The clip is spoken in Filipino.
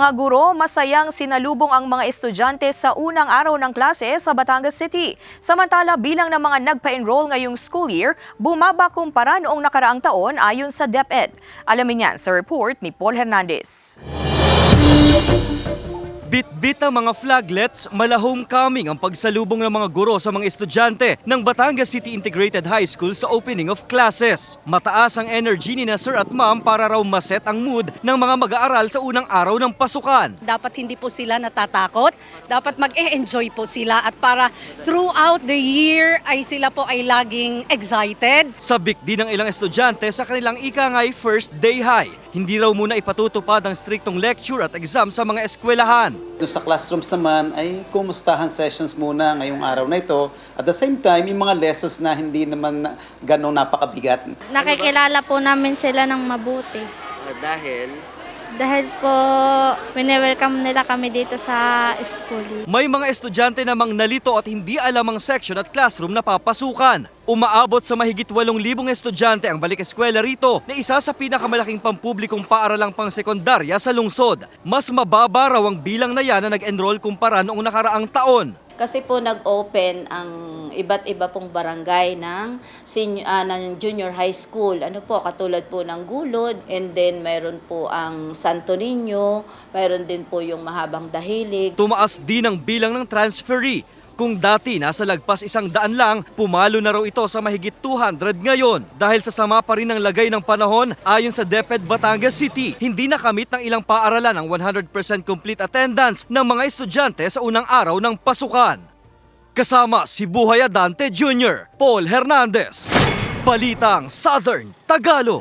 Mga guro, masayang sinalubong ang mga estudyante sa unang araw ng klase sa Batangas City. Samantala, bilang ng mga nagpa-enroll ngayong school year, bumaba kumpara noong nakaraang taon ayon sa DepEd. Alamin yan sa report ni Paul Hernandez. Bit-bit ang mga flaglets, mala homecoming ang pagsalubong ng mga guro sa mga estudyante ng Batangas City Integrated High School sa opening of classes. Mataas ang energy ni na sir at ma'am para raw maset ang mood ng mga mag-aaral sa unang araw ng pasukan. Dapat hindi po sila natatakot, dapat mag-e-enjoy po sila at para throughout the year ay sila po ay laging excited. Sabik din ng ilang estudyante sa kanilang ikangay first day high. Hindi raw muna ipatutupad ang striktong lecture at exam sa mga eskwelahan. Doon sa classrooms naman ay kumustahan sessions muna ngayong araw na ito. At the same time, yung mga lessons na hindi naman ganong napakabigat. Nakikilala po namin sila ng mabuti. Dahil? Dahil po, wini-welcome nila kami dito sa school. May mga estudyante namang nalito at hindi alam ang section at classroom na papasukan. Umaabot sa mahigit 8,000 estudyante ang balik-eskwela rito na isa sa pinakamalaking pampublikong paaralang pang-sekundarya sa lungsod. Mas mababa raw ang bilang na yan na nag-enroll kumpara noong nakaraang taon. Kasi po nag-open ang iba't iba pong barangay ng junior high school. Ano po, katulad po ng Gulod, and then mayroon po ang Santo Niño, mayroon din po yung Mahabang Dahilig. Tumaas din ang bilang ng transferee. Kung dati nasa lagpas 100 lang, pumalo na raw ito sa mahigit 200 ngayon. Dahil sa sama pa rin ng lagay ng panahon, ayon sa DepEd Batangas City, hindi nakamit ng ilang paaralan ang 100% complete attendance ng mga estudyante sa unang araw ng pasukan. Kasama si Buhay Adante Jr., Paul Hernandez, Balitang Southern Tagalog.